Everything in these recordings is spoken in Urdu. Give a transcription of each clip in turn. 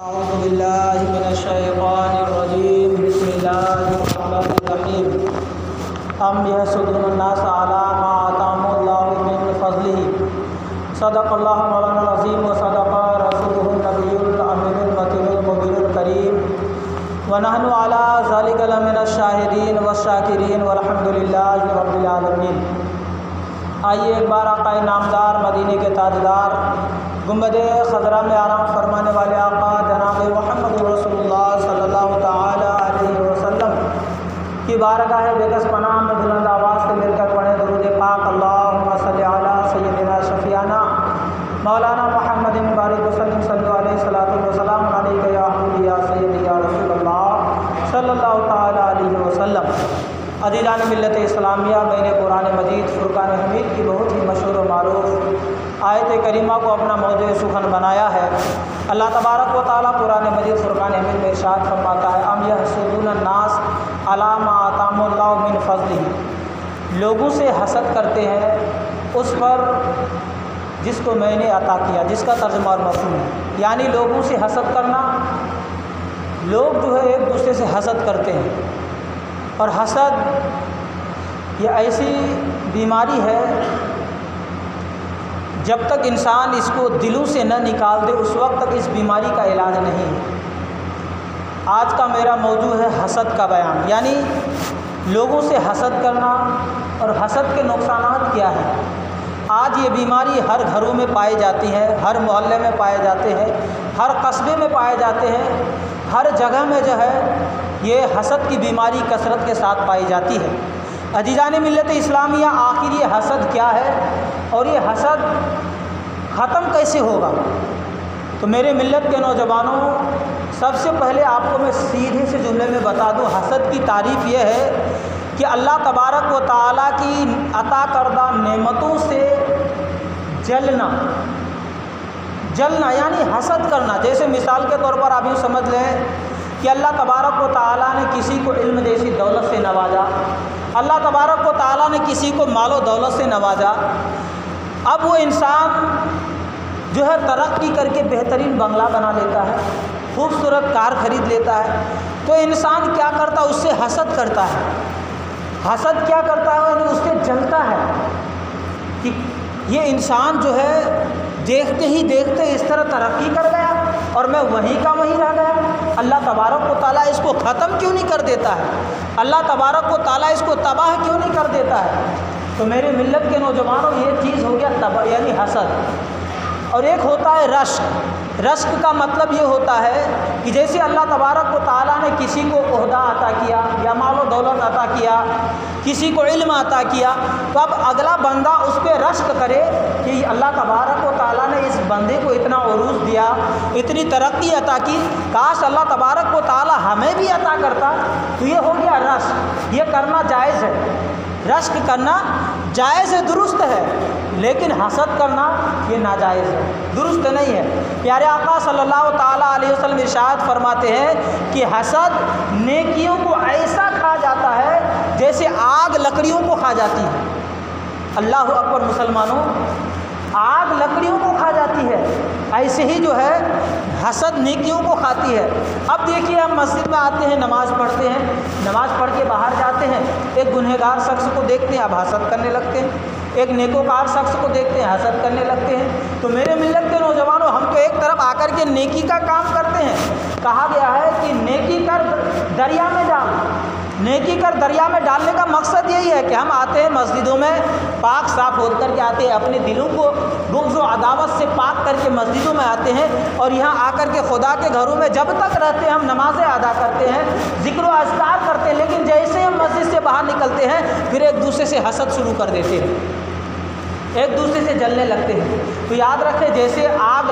اعوذ باللہ من الشیطان الرجیم بسم اللہ الرحمن الرحیم ام یحسدون الناس علی ما آتاہم اللہ من فضلہ صدق اللہ مولانا العظیم و صدق رسولہ النبی الامین المتین المبین الکریم ونحن علی ذلک لمن الشاہدین والشاکرین والحمد للہ رب العالمین۔ آئیے ایک بار آقا نامدار مدینے کے تاجدار گنبد خضرا میں آرام فرمانے والے آقا جناب محمد رسول اللہ صلی اللہ تعالی علیہ وسلم کی بارگاہ بےکس پناہ میں بلند آواز سے مل کر پڑھیں درود پاک اللہم صلی علی سیدنا شفیعنا مولانا محمد بارک وسلم صلی اللہ علیہ الصلوۃ والسلام علیک یا حبیبی یا سیدی یا رسول اللہ صلی اللہ تعالی علیہ وسلم۔ عزیزان ملت اسلامیہ، میں نے قرآن مجید فرقان حمید کی بہت ہی مشہور و معروف آیت کریمہ کو اپنا موضوع سخن بنایا ہے۔ اللہ تبارک و تعالیٰ قرآن مجید فرقان حمید میں ارشاد فرماتا ہے ام یحسدون الناس علی ما آتاہم اللہ من فضلہ، لوگوں سے حسد کرتے ہیں اس پر جس کو میں نے عطا کیا، جس کا ترجمہ اور مفہوم ہے، یعنی لوگوں سے حسد کرنا، لوگ جو ہے ایک دوسرے سے حسد کرتے ہیں، اور حسد یہ ایسی بیماری ہے جب تک انسان اس کو دلوں سے نہ نکال دے اس وقت تک اس بیماری کا علاج نہیں ہے۔ آج کا میرا موضوع ہے حسد کا بیان، یعنی لوگوں سے حسد کرنا اور حسد کے نقصانات کیا ہیں۔ آج یہ بیماری ہر گھروں میں پائی جاتی ہے، ہر محلے میں پائے جاتے ہیں، ہر قصبے میں پائے جاتے ہیں، ہر جگہ میں جو ہے یہ حسد کی بیماری کثرت کے ساتھ پائی جاتی ہے۔ عزیزان ملت اسلامیہ، آخر یہ حسد کیا ہے اور یہ حسد ختم کیسے ہوگا؟ تو میرے ملت کے نوجوانوں، سب سے پہلے آپ کو میں سیدھے سے جملے میں بتا دوں، حسد کی تعریف یہ ہے کہ اللہ تبارک و تعالیٰ کی عطا کردہ نعمتوں سے جلنا یعنی حسد کرنا۔ جیسے مثال کے طور پر آپ یوں سمجھ لیں کہ اللہ تبارک و تعالیٰ نے کسی کو علم جیسی دولت سے نوازا، اللہ تبارک و تعالیٰ نے کسی کو مال و دولت سے نوازا، اب وہ انسان جو ہے ترقی کر کے بہترین بنگلہ بنا لیتا ہے، خوبصورت کار خرید لیتا ہے، تو انسان کیا کرتا ہے؟ اس سے حسد کرتا ہے۔ حسد کیا کرتا ہے؟ یعنی اس سے جلتا ہے کہ یہ انسان جو ہے دیکھتے ہی دیکھتے اس طرح ترقی کر گیا اور میں وہیں کا وہیں رہ گیا۔ اللہ تبارک و تعالیٰ اس کو ختم کیوں نہیں کر دیتا ہے؟ اللہ تبارک و تعالیٰ اس کو تباہ کیوں نہیں کر دیتا ہے؟ تو میرے ملت کے نوجوانوں، یہ چیز ہو گیا تباہ یعنی حسد۔ اور ایک ہوتا ہے رشک۔ رشک کا مطلب یہ ہوتا ہے کہ جیسے اللہ تبارک و تعالیٰ نے کسی کو عہدہ عطا کیا یا مال و دولت عطا کیا، کسی کو علم عطا کیا، تو اب اگلا بندہ اس پہ رشک کرے کہ اللہ تبارک و تعالیٰ نے اس بندے کو اتنا عروج دیا، اتنی ترقی عطا کی، کاش اللہ تبارک و تعالیٰ ہمیں بھی عطا کرتا۔ تو یہ ہو گیا رشک۔ یہ کرنا جائز ہے، رشک کرنا جائز ہے، درست ہے، لیکن حسد کرنا یہ ناجائز ہے، درست نہیں ہے۔ پیارے آقا صلی اللہ تعالیٰ علیہ وسلم ارشاد فرماتے ہیں کہ حسد نیکیوں کو ایسا کھا جاتا ہے جیسے آگ لکڑیوں کو کھا جاتی ہے۔ اللہ اکبر مسلمانوں، آگ لکڑیوں کو کھا جاتی ہے، ایسے ہی جو ہے حسد نیکیوں کو کھاتی ہے۔ اب دیکھیے، ہم مسجد میں آتے ہیں، نماز پڑھتے ہیں، نماز پڑھ کے باہر جاتے ہیں، ایک گنہگار شخص کو دیکھتے ہیں، اب حسد کرنے لگتے ہیں، ایک نیکوکار شخص کو دیکھتے ہیں، حسد کرنے لگتے ہیں۔ تو میرے ملت کے نوجوانوں، ہم تو ایک طرف آ کر کے نیکی کا کام کرتے ہیں۔ کہا گیا ہے کہ نیکی کر دریا میں ڈال۔ نیکی کر دریا میں ڈالنے کا مقصد یہی ہے کہ ہم آتے ہیں مسجدوں میں پاک صاف ہو کر کے آتے ہیں، اپنے دلوں کو بغض و عداوت سے پاک کر کے مسجدوں میں آتے ہیں، اور یہاں آ کر کے خدا کے گھروں میں جب تک رہتے ہیں ہم نمازیں ادا کرتے ہیں، ذکر و اذکار کرتے ہیں، لیکن جیسے ہم مسجد سے باہر نکلتے ہیں پھر ایک دوسرے سے حسد شروع کر دیتے ہیں، ایک دوسرے سے جلنے لگتے ہیں۔ تو یاد رکھیں، جیسے آگ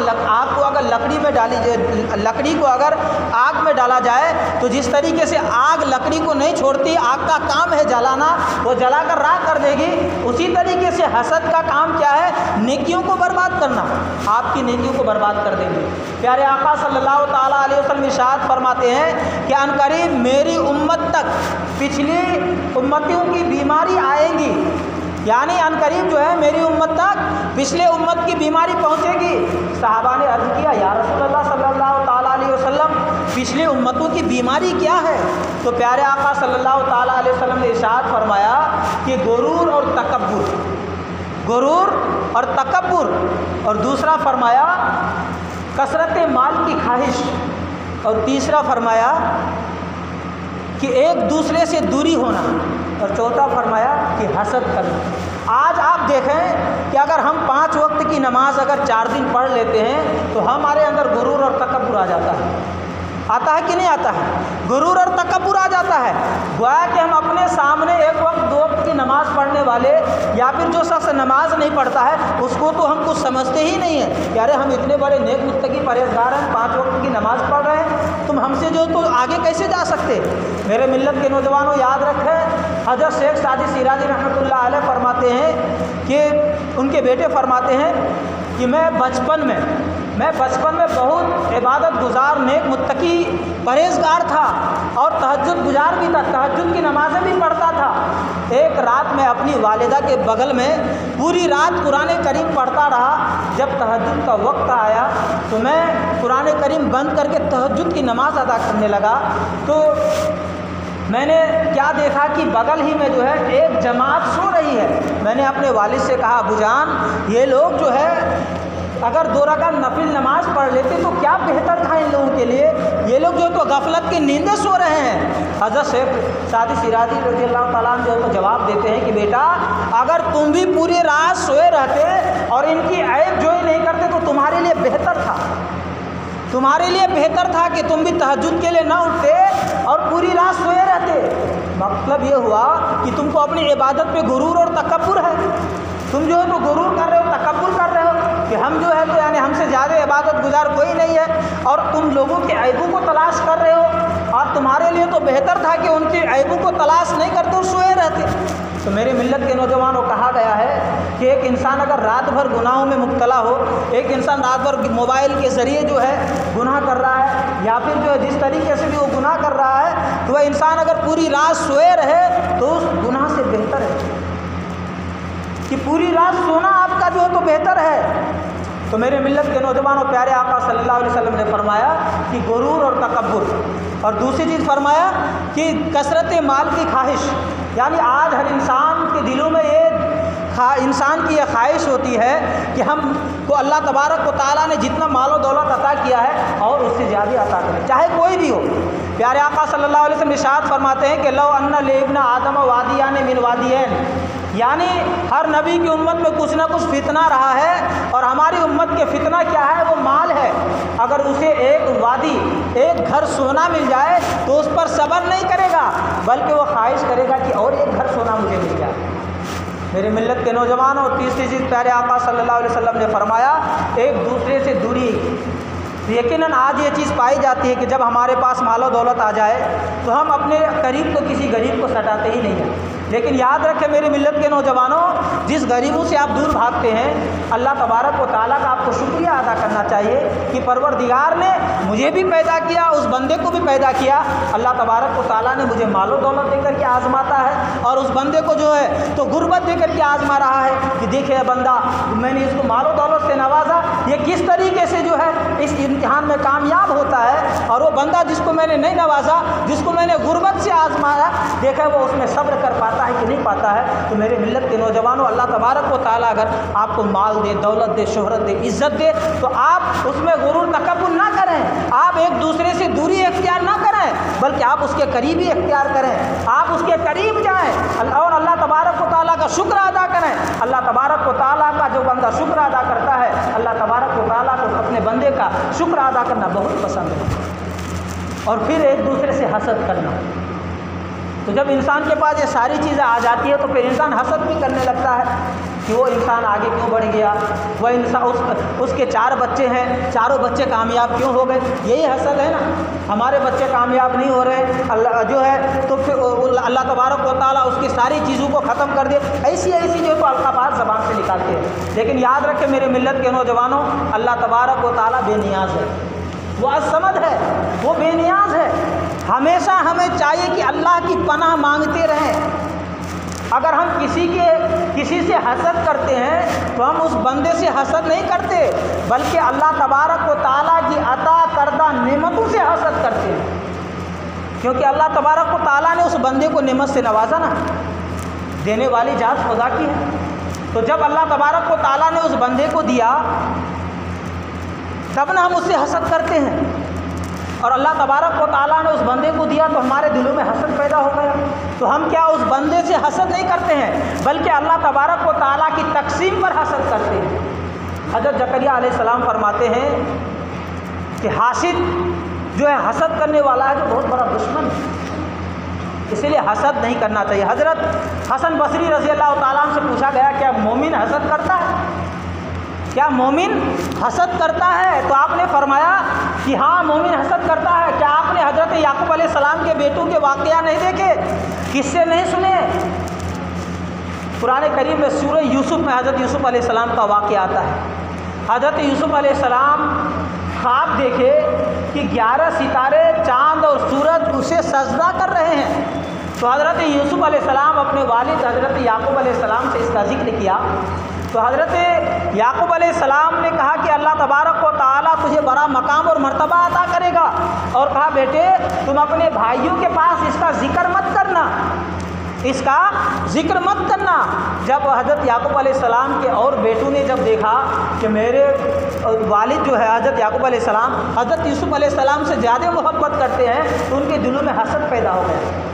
کو اگر لکڑی کو اگر آگ میں ڈالا جائے تو جس طریقے سے آگ لکڑی کو نہیں چھوڑتی، آگ کا کام ہے جلانا، وہ جلا کر راکھ کر دے گی، اسی طریقے سے حسد کا کام کیا ہے؟ نیکیوں کو برباد کرنا، آپ کی نیکیوں کو برباد کر دیں گے۔ پیارے آقا صلی اللہ تعالیٰ علیہ وسلم ارشاد فرماتے ہیں کہ عنقریب میری امت تک پچھلی امتوں کی بیماری آئیں گی، یعنی عنقریب جو ہے میری امت تک پچھلے امت کی بیماری پہنچے گی۔ صحابہ نے عرض کیا یا رسول اللہ صلی اللہ تعالیٰ علیہ وسلم پچھلی امتوں کی بیماری کیا ہے؟ تو پیارے آقا صلی اللہ تعالیٰ علیہ وسلم نے ارشاد فرمایا کہ غرور اور تکبر، اور دوسرا فرمایا کثرت مال کی خواہش، اور تیسرا فرمایا کہ ایک دوسرے سے دوری ہونا، اور چوتھا فرمایا کہ حسد کرنا۔ آج آپ دیکھیں کہ اگر ہم 5 وقت کی نماز اگر 4 دن پڑھ لیتے ہیں تو ہمارے اندر غرور اور تکبر آ جاتا ہے کہ نہیں آتا ہے؟ غرور اور تکبر آ جاتا ہے۔ گویا کہ ہم اپنے سامنے 1 وقت 2 وقت کی نماز پڑھنے والے یا پھر جو شخص نماز نہیں پڑھتا ہے اس کو تو ہم کچھ سمجھتے ہی نہیں ہیں کہ ارے ہم اتنے بڑے نیک متقی پرہیزگار ہیں، 5 وقت کی نماز پڑھ رہے ہیں، تم ہم سے جو تو آگے کیسے جا سکتے؟ میرے ملت کے نوجوانوں یاد رکھیں، حضرت شیخ سعدی شیرازی رحمۃ اللہ علیہ فرماتے ہیں کہ ان کے بیٹے فرماتے ہیں کہ میں بچپن میں بہت عبادت گزار، نیک متقی پرہیزگار تھا اور تہجد گزار بھی تھا، تہجد کی نمازیں بھی پڑھتا تھا۔ ایک رات میں اپنی والدہ کے بغل میں پوری رات قرآن کریم پڑھتا رہا۔ جب تہجد کا وقت آیا تو میں قرآن کریم بند کر کے تہجد کی نماز ادا کرنے لگا، تو میں نے کیا دیکھا کہ بغل ہی میں جو ہے ایک جماعت سو رہی ہے۔ میں نے اپنے والد سے کہا ابو جان یہ لوگ جو ہے اگر 2 رکعت نفل نماز پڑھ لیتے تو کیا بہتر تھا ان لوگوں کے لیے، یہ لوگ جو ہے تو غفلت کی نیندیں سو رہے ہیں۔ حضرت شیخ سعدی شیرازی رضی اللہ تعالیٰ عنہ جو ہے تو جواب دیتے ہیں کہ بیٹا اگر تم بھی پوری رات سوئے رہتے اور ان کی عیب جوئی نہیں کرتے تو تمہارے لیے بہتر تھا کہ تم بھی تہجد کے لیے نہ اٹھتے اور پوری رات سوئے رہتے۔ مطلب یہ ہوا کہ تم کو اپنی عبادت پہ غرور اور تکبر ہے، تم جو ہے تو غرور کر رہے ہو، تکبر کر رہے ہو کہ ہم جو ہے تو یعنی ہم سے زیادہ عبادت گزار کوئی نہیں ہے، اور تم لوگوں کے عیبوں کو تلاش کر رہے ہو، اور تمہارے لیے تو بہتر تھا کہ ان کے عیبوں کو تلاش نہیں کرتے اور سوئے رہتے۔ تو میرے ملت کے نوجوانوں کہا گیا ہے کہ ایک انسان اگر رات بھر گناہوں میں مبتلا ہو، ایک انسان رات بھر موبائل کے ذریعے جو ہے گناہ کر رہا ہے یا پھر جو ہے جس طریقے سے بھی وہ گناہ کر رہا ہے، تو وہ انسان اگر پوری رات سوئے رہے تو اس گناہ سے بہتر ہے کہ پوری رات سونا آپ کا جو ہے تو بہتر ہے۔ تو میرے ملت کے نوجوانوں پیارے آقا صلی اللہ علیہ وسلم نے فرمایا کہ غرور اور تکبر، اور دوسری چیز فرمایا کہ کثرت مال کی خواہش، یعنی آج ہر انسان کے دلوں میں انسان کی یہ خواہش ہوتی ہے کہ ہم کو اللہ تبارک و تعالیٰ نے جتنا مال و دولت عطا کیا ہے اور اس سے زیادہ عطا کرے، چاہے کوئی بھی ہو۔ پیارے آقا صلی اللہ علیہ وسلم ارشاد فرماتے ہیں کہ لو ان لابن آدم وادیان من وادیین، یعنی ہر نبی کی امت میں کچھ نہ کچھ فتنہ رہا ہے، اور ہماری امت کے فتنہ کیا ہے؟ وہ مال ہے۔ اگر اسے ایک وادی، ایک گھر سونا مل جائے تو اس پر صبر نہیں کرے گا، بلکہ وہ خواہش کرے گا کہ اور ایک گھر سونا مجھے مل جائے۔ میرے ملت کے نوجوانوں، تیسری چیز پیارے آقا صلی اللہ علیہ وسلم نے فرمایا ایک دوسرے سے دوری۔ یقیناً آج یہ چیز پائی جاتی ہے کہ جب ہمارے پاس مال و دولت آ جائے تو ہم اپنے قریب تو کسی غریب کو سٹاتے ہی نہیں ہیں، لیکن یاد رکھیں میری ملت کے نوجوانوں، جس غریبوں سے آپ دور بھاگتے ہیں، اللہ تبارک و تعالیٰ کا آپ کو شکریہ ادا کرنا چاہیے کہ پروردگار نے مجھے بھی پیدا کیا، اس بندے کو بھی پیدا کیا۔ اللہ تبارک و تعالیٰ نے مجھے مال و دولت دے کر کے آزماتا ہے، اور اس بندے کو جو ہے تو غربت دے کر کے آزما رہا ہے کہ دیکھے بندہ، میں نے اس کو مال و دولت سے نوازا، یہ کس طریقے سے جو ہے اس امتحان میں کامیاب ہوتا ہے، اور وہ بندہ جس کو میں نے نہیں نوازا، جس کو میں نے غربت سے آزمایا، دیکھا وہ اس میں صبر کر پاتا ہے کہ نہیں پاتا ہے۔ تو میرے ملت کے نوجوانوں، اللہ تبارک و تعالیٰ اگر آپ کو مال دے، دولت دے، شہرت دے، عزت دے، تو آپ اس میں غرور تکبر نہ کریں، آپ ایک دوسرے سے دوری اختیار نہ کریں، بلکہ آپ اس کے قریبی اختیار کریں، آپ اس کے قریب جائیں اور اللہ تبارک و تعالیٰ کا شکر ادا کریں۔ اللہ تبارک و تعالیٰ کا جو بندہ شکر ادا کرتا ہے، اللہ تبارک و تعالیٰ کو اپنے بندے کا شکر ادا کرنا بہت پسند ہے۔ اور پھر ایک دوسرے سے حسد کرنا، تو جب انسان کے پاس یہ ساری چیزیں آ جاتی ہے تو پھر انسان حسد بھی کرنے لگتا ہے کہ وہ انسان آگے کیوں بڑھ گیا، وہ انسان اس کے 4 بچے ہیں، چاروں بچے کامیاب کیوں ہو گئے، یہی حسد ہے نا، ہمارے بچے کامیاب نہیں ہو رہے اللہ جو ہے، تو پھر اللہ تبارک و تعالیٰ اس کی ساری چیزوں کو ختم کر دے، ایسی جو ہے تو القابات زبان سے نکالتے ہیں۔ لیکن یاد رکھیں میرے ملت کے نوجوانوں، اللہ تبارک و تعالیٰ بے نیاز ہے، وہ الصمد ہے، وہ بے نیاز ہے۔ ہمیشہ ہمیں چاہیے کہ اللہ کی پناہ مانگتے رہیں۔ اگر ہم کسی سے حسد کرتے ہیں تو ہم اس بندے سے حسد نہیں کرتے، بلکہ اللہ تبارک و تعالیٰ کی عطا کردہ نعمتوں سے حسد کرتے ہیں۔ کیونکہ اللہ تبارک و تعالیٰ نے اس بندے کو نعمت سے نوازا نا، دینے والی ذات خدا کی ہے۔ تو جب اللہ تبارک و تعالیٰ نے اس بندے کو دیا تب نہ ہم اس سے حسد کرتے ہیں، اور اللہ تبارک و تعالیٰ نے اس بندے کو دیا تو ہمارے دلوں میں حسد پیدا ہو گیا، تو ہم کیا اس بندے سے حسد نہیں کرتے ہیں بلکہ اللہ تبارک و تعالیٰ کی تقسیم پر حسد کرتے ہیں۔ حضرت زکریا علیہ السلام فرماتے ہیں کہ حاسد جو ہے حسد کرنے والا ہے جو بہت بڑا دشمن ہے، اسی لیے حسد نہیں کرنا چاہیے۔ حضرت حسن بصری رضی اللہ تعالیٰ عنہ سے پوچھا گیا کیا مومن حسد کرتا ہے؟ کیا مومن حسد کرتا ہے؟ تو آپ نے فرمایا کہ ہاں مومن حسد کرتا ہے۔ کیا آپ نے حضرت یعقوب علیہ السلام کے بیٹوں کے واقعہ نہیں دیکھے، قصے نہیں سنے؟ قرآن کریم میں سورہ یوسف میں حضرت یوسف علیہ السلام کا واقعہ آتا ہے۔ حضرت یوسف علیہ السلام خواب دیکھے کہ 11 ستارے، چاند اور سورج اسے سجدہ کر رہے ہیں، تو حضرت یوسف علیہ السلام اپنے والد حضرت یعقوب علیہ السلام سے اس کا ذکر کیا، تو حضرت یعقوب علیہ السلام نے کہا کہ اللہ تبارک و تعالیٰ تجھے بڑا مقام اور مرتبہ عطا کرے گا، اور کہا بیٹے تم اپنے بھائیوں کے پاس اس کا ذکر مت کرنا، اس کا ذکر مت کرنا۔ جب حضرت یعقوب علیہ السلام کے اور بیٹوں نے جب دیکھا کہ میرے والد جو ہے حضرت یعقوب علیہ السلام حضرت یوسف علیہ السلام سے زیادہ محبت کرتے ہیں، تو ان کے دلوں میں حسد پیدا ہو گیا،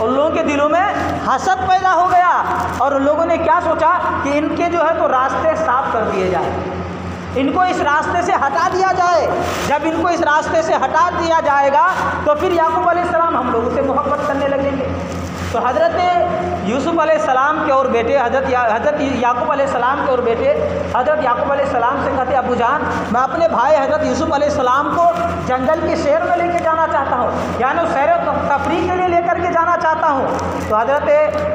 ان لوگوں کے دلوں میں حسد پیدا ہو گیا، اور ان لوگوں نے کیا سوچا کہ ان کے جو ہے تو راستے صاف کر دیے جائیں، ان کو اس راستے سے ہٹا دیا جائے۔ جب ان کو اس راستے سے ہٹا دیا جائے گا تو پھر یعقوب علیہ السلام ہم لوگوں سے محبت کرنے لگیں گے۔ تو حضرت یوسف علیہ السلام کے اور بیٹے حضرت یعقوب علیہ السلام کے اور بیٹے حضرت یعقوب علیہ السلام سے کہتے ابو جان میں اپنے بھائی حضرت یوسف علیہ السلام کو جنگل کی سیر میں لے کے جانا چاہتا ہوں، یعنی سیر و تفریح کے لیے لے کر کے جانا چاہتا ہوں۔ تو حضرت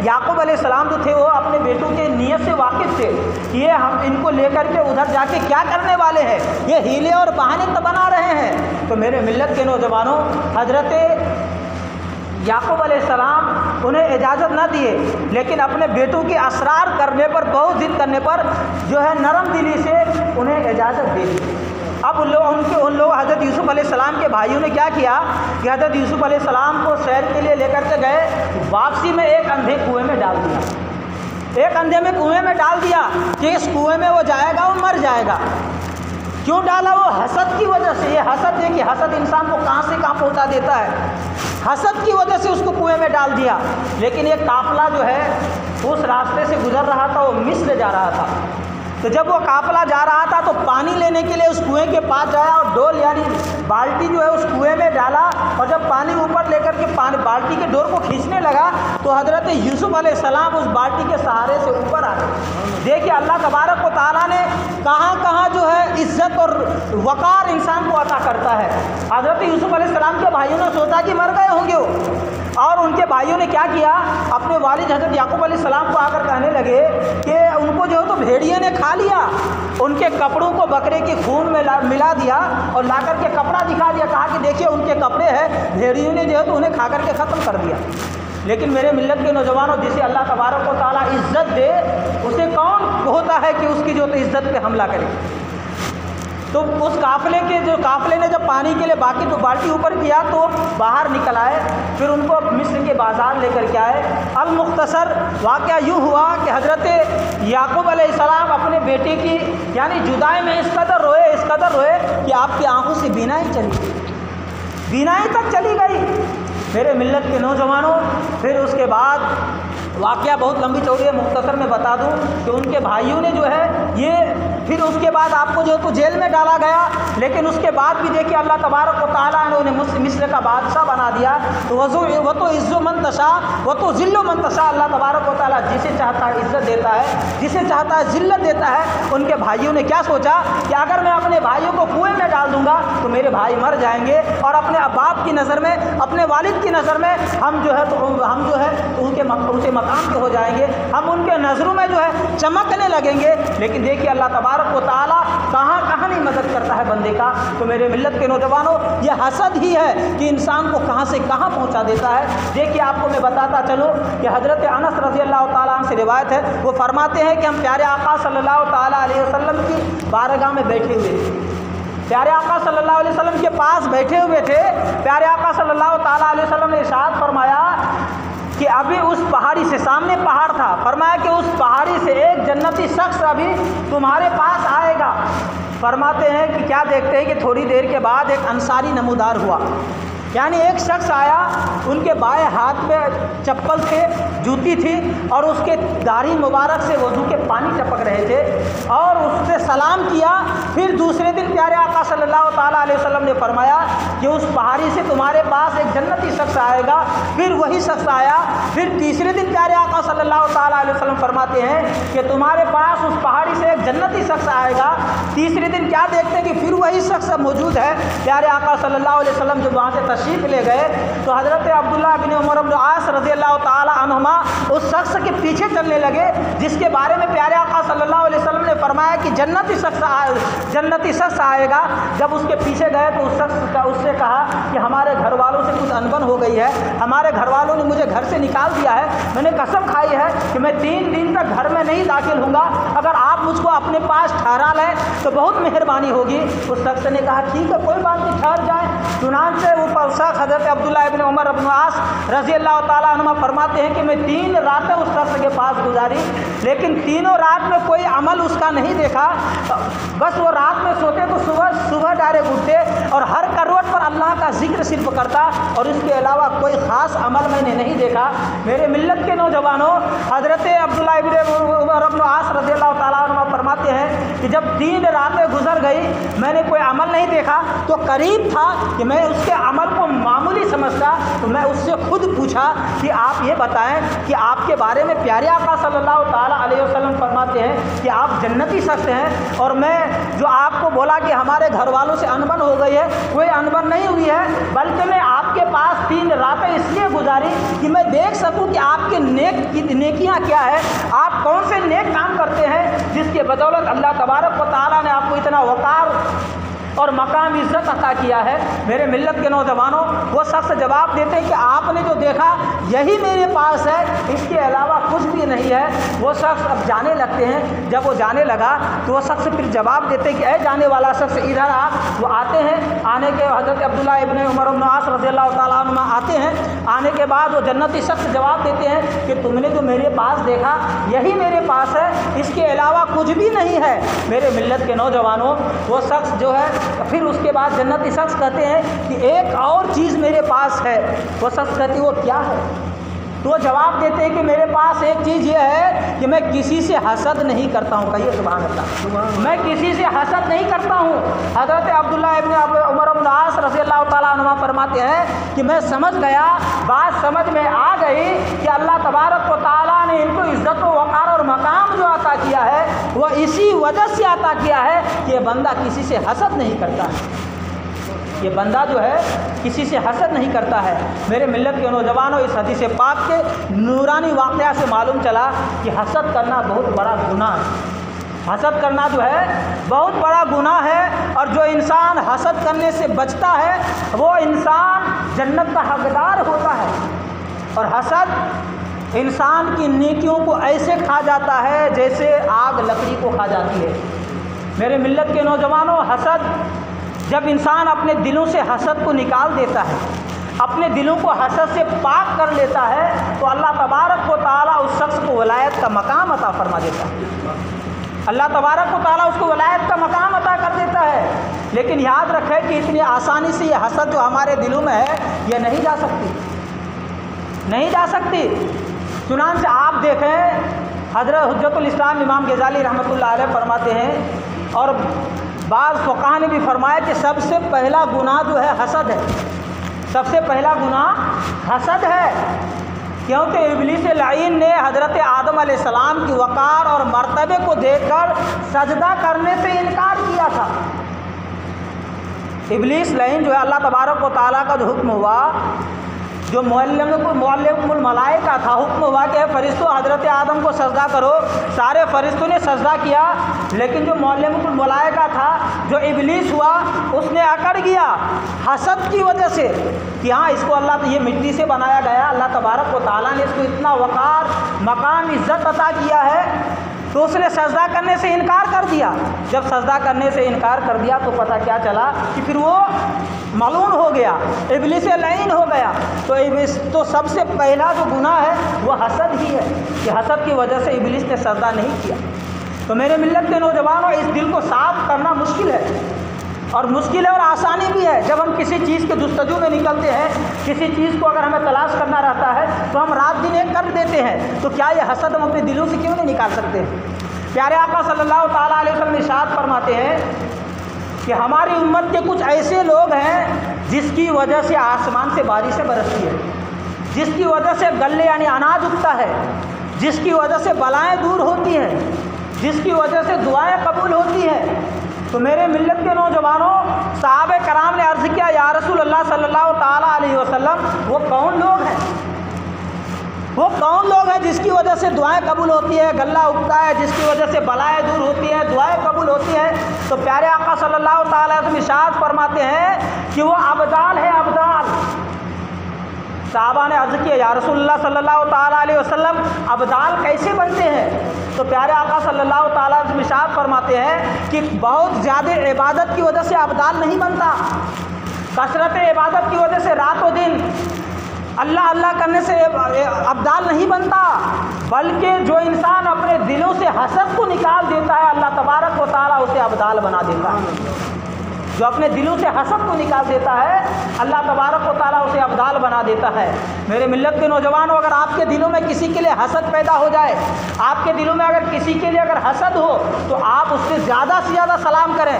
یعقوب علیہ السلام جو تھے وہ اپنے بیٹوں کے نیت سے واقف تھے کہ یہ ہم ان کو لے کر کے ادھر جا کے کیا کرنے والے ہیں، یہ ہیلے اور بہانے تو بنا رہے ہیں۔ تو میرے ملت کے نوجوانوں، حضرت یعقوب علیہ السلام انہیں اجازت نہ دیے، لیکن اپنے بیٹوں کے اسرار کرنے پر، بہت ضد کرنے پر جو ہے نرم دلی سے انہیں اجازت دے دی۔ اب ان لوگ حضرت یوسف علیہ السلام کے بھائیوں نے کیا کیا کہ حضرت یوسف علیہ السلام کو سیر کے لیے لے کر کے گئے، واپسی میں ایک اندھے کنویں میں ڈال دیا، ایک اندھے میں کنویں میں ڈال دیا کہ اس کنویں میں وہ جائے گا وہ مر جائے گا۔ کیوں ڈالا؟ وہ حسد کی وجہ سے۔ یہ حسد ہے کہ حسد انسان کو کہاں سے کہاں پہنچا دیتا ہے، حسد کی وجہ سے اس کو کنویں میں ڈال دیا۔ لیکن ایک قافلہ جو ہے اس راستے سے گزر رہا تھا، وہ مصر جا رہا تھا، تو جب وہ قافلہ جا رہا تھا تو پانی لینے کے لیے اس کنویں کے پاس جایا اور ڈول یعنی بالٹی جو ہے اس کنویں میں ڈالا، اور جب پانی اوپر لے کر کے بالٹی کے ڈور کو کھینچنے لگا تو حضرت یوسف علیہ السلام اس بالٹی کے سہارے سے اوپر آ گئے۔ دیکھیے اللہ تبارک و تعالیٰ نے کہاں کہاں جو ہے عزت اور وقار انسان کو عطا کرتا ہے۔ حضرت یوسف علیہ السلام کے بھائیوں نے سوچا کہ مر گئے ہوں گے وہ، اور ان کے بھائیوں نے کیا کیا، اپنے والد حضرت یعقوب علیہ السلام کو آ کر کہنے لگے کہ ان کو جو ہے تو بھیڑیے نے کھا لیا، ان کے کپڑوں کو بکرے کے خون میں ملا دیا اور لا کر کے کپڑا دکھا دیا، کہا کہ دیکھیے ان کے کپڑے ہیں، بھیڑیوں نے جو ہے تو انہیں کھا کر کے ختم کر دیا۔ لیکن میرے ملت کے نوجوانوں، جسے اللہ تبارک و تعالیٰ عزت دے اسے کون ہوتا ہے کہ اس کی جو عزت پہ حملہ کرے؟ تو اس قافلے نے جب پانی کے لیے باقی تو بالٹی اوپر کیا تو باہر نکل آئے، پھر ان کو مصر کے بازار لے کر کے آئے۔ المختصر واقعہ یوں ہوا کہ حضرت یعقوب علیہ السلام اپنے بیٹے کی یعنی جدائی میں اس قدر روئے کہ آپ کی آنکھوں سے بینائی چلی گئی، بینائی تک چلی گئی۔ میرے ملت کے نوجوانوں، پھر اس کے بعد واقعہ بہت لمبی چوڑی ہے، مختصر میں بتا دوں کہ ان کے بھائیوں نے جو ہے یہ پھر اس کے بعد آپ کو جو ہے تو جیل میں ڈالا گیا، لیکن اس کے بعد بھی دیکھیے اللہ تبارک و تعالیٰ نے انہیں مصر کا بادشاہ بنا دیا۔ تو وہ تو عز و منتشا وہ تو ذل و منتشا، اللہ تبارک و تعالیٰ جسے چاہتا ہے عزت دیتا ہے، جسے چاہتا ہے ذلت دیتا ہے۔ ان کے بھائیوں نے کیا سوچا کہ اگر میں اپنے بھائیوں کو کنویں میں ڈال دوں گا تو میرے بھائی مر جائیں گے، اور اپنے باپ کی نظر میں، اپنے والد کی نظر میں ہم جو ہے ان کے مقام کے ہو جائیں گے، ہم ان کے نظروں میں جو ہے چمکنے لگیں گے۔ لیکن دیکھیے اللہ تبارک و تعالیٰ کہاں نہیں مدد کرتا ہے بندے کا۔ تو میرے ملت کے نوجوانوں، یہ حسد ہی ہے کہ انسان کو کہاں سے کہاں پہنچا دیتا ہے۔ دیکھیے آپ کو میں بتاتا چلوں کہ حضرت انس رضی اللہ تعالیٰ عنہ سے روایت ہے، وہ فرماتے ہیں کہ ہم پیارے آقا صلی اللہ تعالیٰ علیہ وسلم کی بارگاہ میں بیٹھے ہوئے تھے، پیارے آقا صلی اللہ علیہ وسلم کے پاس بیٹھے ہوئے تھے۔ پیارے آقا صلی اللہ تعالیٰ علیہ وسلم نے ارشاد فرمایا کہ ابھی اس پہاڑی سے، سامنے پہاڑ تھا، فرمایا کہ اس پہاڑی سے ایک جنتی شخص ابھی تمہارے پاس آئے گا۔ فرماتے ہیں کہ کیا دیکھتے ہیں کہ تھوڑی دیر کے بعد ایک انصاری نمودار ہوا، یعنی ایک شخص آیا، ان کے بائیں ہاتھ میں چپل تھے، جوتی تھی، اور اس کے داڑھی مبارک سے وضو کے پانی ٹپک رہے تھے، اور اس سے سلام کیا۔ پھر دوسرے دن پیارے آقا صلی اللہ تعالیٰ علیہ وسلم نے فرمایا کہ اس پہاڑی سے تمہارے پاس ایک جنتی شخص آئے گا۔ پھر وہی شخص آیا۔ پھر تیسرے دن پیارے آقا صلی اللہ تعالیٰ علیہ وسلم فرماتے ہیں کہ تمہارے پاس اس پہاڑی سے ایک جنتی شخص آئے گا۔ تیسرے دن کیا دیکھتے ہیں کہ پھر وہی شخص موجود ہے۔ پیارے آقا صلی اللہ علیہ وسلم جب وہاں سے تشریف لے گئے تو حضرت عبداللہ بن عمر بن العاص رضی اللہ تعالیٰ عنہما اس شخص کے پیچھے چلنے لگے جس کے بارے میں پیارے آقا صلی اللہ علیہ وسلم نے فرمایا کہ جنتی شخص آئے گا۔ جب اس کے پیچھے گئے تو اس شخص اس سے کہا کہ ہمارے گھر والوں سے کچھ انبن ہو گئی ہے، ہمارے گھر والوں نے مجھے گھر سے نکال دیا ہے، میں نے قسم کھائی ہے کہ میں 3 دن تک گھر میں نہیں داخل ہوں گا، اگر آپ مجھ کو اپنے پاس ٹھہرا لیں تو بہت مہربانی ہوگی۔ اس شخص نے کہا ٹھیک ہے، کوئی بات نہیں، ٹھہر جائیں۔ چنانچہ وہ شخص حضرت عبداللہ ابن عمر بن العاص رضی اللہ تعالیٰ عنہ فرماتے ہیں کہ میں 3 راتیں اس شخص کے پاس گزاری، لیکن تینوں رات میں کوئی عمل اس کا نہیں دیکھا، بس وہ رات میں سوتے تو صبح ڈائریکٹ اٹھتے اور ہر کروٹ پر اللہ کا ذکر صرف کرتا، اور اس کے علاوہ کوئی خاص عمل میں نے نہیں دیکھا۔ میرے ملت کے نوجوانوں، حضرت عبداللہ ابن عمر بن العاص رضی اللہ تعالیٰ عنہ فرماتے ہیں کہ جب 3 راتیں گزر گئی میں نے کوئی عمل نہیں دیکھا تو قریب تھا کہ میں اس کے عمل کو معمولی سمجھتا، تو میں اس سے خود پوچھا کہ آپ یہ بتائیں کہ آپ کے بارے میں پیارے آقا صلی اللہ تعالیٰ علیہ وسلم فرماتے ہیں کہ آپ جنتی شخص ہیں، اور میں جو آپ کو بولا کہ ہمارے گھر والوں سے انبن ہو گئی ہے، کوئی انبن نہیں ہوئی ہے، بلکہ میں آپ کے پاس 3 راتیں اس لیے گزاری کہ میں دیکھ سکوں کہ آپ کے نیکیاں کیا ہے، آپ کون سے نیک کام کرتے ہیں جس کے بدولت اللہ تبارک و تعالیٰ نے آپ کو اتنا وقار اور مقام عزت عطا کیا ہے۔ میرے ملت کے نوجوانوں، وہ شخص جواب دیتے ہیں کہ آپ نے جو دیکھا یہی میرے پاس ہے، اس کے علاوہ کچھ بھی نہیں ہے۔ وہ شخص اب جانے لگتے ہیں۔ جب وہ جانے لگا تو وہ شخص پھر جواب دیتے ہیں کہ اے جانے والا شخص ادھر آ۔ وہ آتے ہیں، آنے کے حضرت عبداللہ ابن عمر بن العاص رضی اللہ تعالیٰ عنہ آتے ہیں، آنے کے بعد وہ جنتی شخص جواب دیتے ہیں کہ تم نے جو میرے پاس دیکھا یہی میرے پاس ہے، اس کے علاوہ کچھ بھی نہیں ہے۔ میرے ملت کے نوجوانوں، وہ شخص جو ہے پھر اس کے بعد جنتی شخص کہتے ہیں کہ ایک اور چیز میرے پاس ہے۔ وہ شخص کہتی وہ کیا ہے؟ تو وہ جواب دیتے ہیں کہ میرے پاس ایک چیز یہ ہے کہ میں کسی سے حسد نہیں کرتا ہوں۔ کہیے سبحان اللہ، میں کسی سے حسد نہیں کرتا ہوں۔ حضرت عبداللہ ابن عمر بن العاص رضی اللہ تعالیٰ عنہ فرماتے ہیں کہ میں سمجھ گیا، بات سمجھ میں آ گئی کہ اللہ تبارک و تعالیٰ نے ان کو عزت و وقار اور مقام جو عطا کیا ہے وہ اسی وجہ سے عطا کیا ہے کہ یہ بندہ کسی سے حسد نہیں کرتا ہے، یہ بندہ جو ہے کسی سے حسد نہیں کرتا ہے۔ میرے ملت کے نوجوانوں، اس حدیث پاک کے نورانی واقعہ سے معلوم چلا کہ حسد کرنا بہت بڑا گناہ ہے۔ حسد کرنا جو ہے بہت بڑا گناہ ہے، اور جو انسان حسد کرنے سے بچتا ہے وہ انسان جنت کا حقدار ہوتا ہے۔ اور حسد انسان کی نیکیوں کو ایسے کھا جاتا ہے جیسے آگ لکڑی کو کھا جاتی ہے۔ میرے ملت کے نوجوانوں، حسد جب انسان اپنے دلوں سے حسد کو نکال دیتا ہے، اپنے دلوں کو حسد سے پاک کر لیتا ہے، تو اللہ تبارک و تعالیٰ اس شخص کو ولایت کا مقام عطا فرما دیتا ہے۔ اللہ تبارک و تعالیٰ اس کو ولایت کا مقام عطا کر دیتا ہے۔ لیکن یاد رکھیں کہ اتنی آسانی سے یہ حسد جو ہمارے دلوں میں ہے یہ نہیں جا سکتی، نہیں جا سکتی۔ چنانچہ آپ دیکھیں، حضرت حجت الاسلام امام غزالی رحمۃ اللہ علیہ فرماتے ہیں، اور بعض فقہاء نے بھی فرمایا کہ سب سے پہلا گناہ جو ہے حسد ہے، سب سے پہلا گناہ حسد ہے، کیونکہ ابلیس لعین نے حضرت آدم علیہ السلام کی وقار اور مرتبے کو دیکھ کر سجدہ کرنے سے انکار کیا تھا۔ ابلیس لعین جو ہے اللہ تبارک و تعالیٰ کا جو حکم ہوا، جو معلم الملائکہ تھا، حکم ہوا کہ فرشتوں حضرت آدم کو سجدہ کرو، سارے فرشتوں نے سجدہ کیا، لیکن جو معلم الملائکہ تھا، جو ابلیس ہوا، اس نے اکڑ گیا حسد کی وجہ سے کہ ہاں اس کو اللہ یہ مٹی سے بنایا گیا، اللہ تبارک و تعالیٰ نے اس کو اتنا وقار مقام عزت عطا کیا ہے، تو اس نے سجدہ کرنے سے انکار کر دیا۔ جب سجدہ کرنے سے انکار کر دیا تو پتہ کیا چلا کہ پھر وہ ملعون ہو گیا، ابلیس لعین ہو گیا۔ تو سب سے پہلا جو گناہ ہے وہ حسد ہی ہے کہ حسد کی وجہ سے ابلیس نے سجدہ نہیں کیا۔ تو میرے ملت کے نوجوانوں، اس دل کو صاف کرنا مشکل ہے، اور مشکل ہے اور آسانی بھی ہے۔ جب ہم کسی چیز کے جستجو میں نکلتے ہیں، کسی چیز کو اگر ہمیں تلاش کرنا رہتا ہے تو ہم رات دن ایک کر دیتے ہیں، تو کیا یہ حسد ہم اپنے دلوں سے کیوں نہیں نکال سکتے؟ پیارے آقا صلی اللہ تعالیٰ علیہ وسلم ارشاد فرماتے ہیں کہ ہماری امت کے کچھ ایسے لوگ ہیں جس کی وجہ سے آسمان سے بارشیں برستی ہیں، جس کی وجہ سے غلے یعنی اناج اگتا ہے، جس کی وجہ سے بلائیں دور ہوتی ہیں، جس کی وجہ سے دعائیں قبول ہوتی ہیں۔ تو میرے ملت کے نوجوانوں، صحابہ کرام نے عرض کیا یا رسول اللہ صلی اللہ تعالیٰ علیہ وسلم، وہ کون لوگ ہیں؟ وہ کون لوگ ہیں جس کی وجہ سے دعائیں قبول ہوتی ہے، غلہ اگتا ہے، جس کی وجہ سے بلائیں دور ہوتی ہیں، دعائیں قبول ہوتی ہیں؟ تو پیارے آقا صلی اللہ تعالیٰ علیہ وسلم ارشاد فرماتے ہیں کہ وہ ابدال ہے، ابدال۔ صحابہ نے عرض کیا یا رسول اللہ صلی اللہ تعالیٰ علیہ وسلم، ابدال کیسے بنتے ہیں؟ تو پیارے آقا صلی اللہ تعالیٰ علیہ وسلم ارشاد فرماتے ہیں کہ بہت زیادہ عبادت کی وجہ سے ابدال نہیں بنتا، کثرت عبادت کی وجہ سے رات و دن اللہ اللہ کرنے سے ابدال نہیں بنتا، بلکہ جو انسان اپنے دلوں سے حسد کو نکال دیتا ہے اللہ تبارک و تعالیٰ اسے ابدال بنا دیتا ہے۔ جو اپنے دلوں سے حسد کو نکال دیتا ہے اللہ تبارک و تعالیٰ اسے ابدال بنا دیتا ہے۔ میرے ملت کے نوجوانوں، اگر آپ کے دلوں میں کسی کے لیے حسد پیدا ہو جائے، آپ کے دلوں میں اگر کسی کے لیے اگر حسد ہو، تو آپ اس سے زیادہ سلام کریں،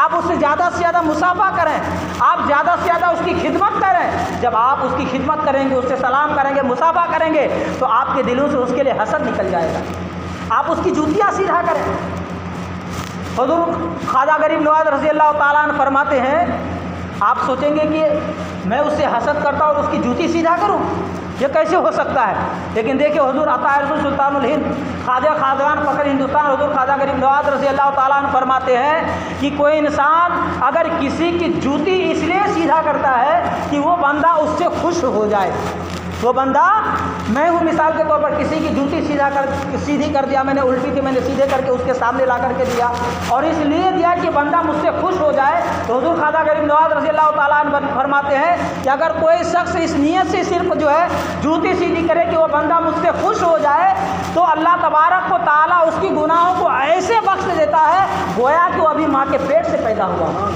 آپ اس سے زیادہ مصافحہ کریں، آپ زیادہ سے زیادہ اس کی خدمت کریں۔ جب آپ اس کی خدمت کریں گے، اس سے سلام کریں گے، مصافحہ کریں گے، تو آپ کے دلوں سے اس کے لیے حسد نکل جائے گا۔ آپ اس کی جوتیاں سیدھا کریں۔ حضور خواجہ غریب نواز رضی اللہ تعالیٰ عنہ فرماتے ہیں، آپ سوچیں گے کہ میں اس سے حسد کرتا ہوں اور اس کی جوتی سیدھا کروں، یہ کیسے ہو سکتا ہے؟ لیکن دیکھیں حضور عطا رسول سلطان الہند خواجہ خواجگان فخر ہندوستان حضور خواجہ غریب نواز رضی اللہ تعالیٰ عنہ فرماتے ہیں کہ کوئی انسان اگر کسی کی جوتی اس لیے سیدھا کرتا ہے کہ وہ بندہ اس سے خوش ہو جائے، وہ بندہ، میں ہوں مثال کے طور پر، کسی کی جوتی سیدھی کر دیا، میں نے الٹی تھی، میں نے سیدھے کر کے اس کے سامنے لا کر کے دیا، اور اس لیے دیا کہ بندہ مجھ سے خوش ہو جائے۔ تو حضور خواجہ غریب نواز رضی اللہ تعالیٰ عنہ فرماتے ہیں کہ اگر کوئی شخص اس نیت سے صرف جو ہے جوتی سیدھی کرے کہ وہ بندہ مجھ سے خوش ہو جائے، تو اللہ تبارک و تعالیٰ اس کی گناہوں کو ایسے بخش دیتا ہے گویا کہ وہ ابھی ماں کے پیٹ سے پیدا ہوا ہو،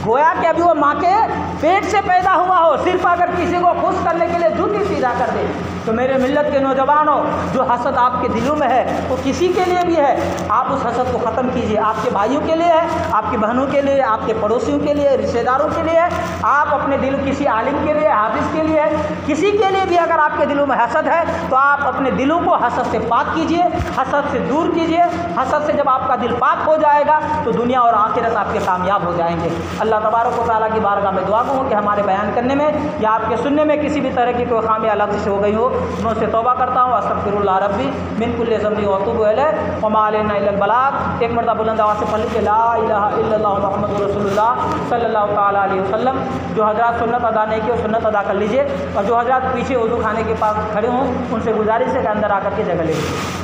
گویا کہ ابھی وہ ماں کے پیٹ سے پیدا ہوا ہو، صرف اگر کسی کو خوش کرنے کے لیے جوتی سیدھا کر دے۔ تو میرے ملت کے نوجوانوں، جو حسد آپ کے دلوں میں ہے وہ کسی کے لیے بھی ہے، آپ اس حسد کو ختم کیجئے۔ آپ کے بھائیوں کے لیے ہے، آپ کی بہنوں کے لیے، آپ کے پڑوسیوں کے لیے، رشتہ داروں کے لیے ہے، آپ اپنے دل کسی عالم کے لیے، حافظ کے لیے ہے، کسی کے لیے بھی اگر آپ کے دلوں میں حسد ہے تو آپ اپنے دلوں کو حسد سے پاک کیجئے، حسد سے دور کیجئے۔ حسد سے جب آپ کا دل پاک ہو جائے گا تو دنیا اور آخرت آپ کے کامیاب ہو جائیں گے۔ اللہ تبارک و تعالیٰ کی بارگاہ میں دعا کروں کہ ہمارے بیان کرنے میں یا آپ کے سننے میں کسی بھی طرح کی کوئی خامی الگ سے ہو گئی ہو، میں اس سے توبہ کرتا ہوں۔ استغفر اللہ ربی من کل ذنب و اتوب الیہ وما علینا الا البلاغ۔ ایک مرتبہ بلند آواز سے پڑھ لیجیے لا الہ الا اللہ محمد رسول اللہ صلی اللہ تعالیٰ علیہ وسلم۔ جو حضرات سنت ادا نہیں کی وہ سنت ادا کر لیجیے، اور جو حضرات پیچھے وضو خانے کے پاس کھڑے ہوں ان سے گزارش ہے کہ اندر آ کر کے جگہ لے لیجیے۔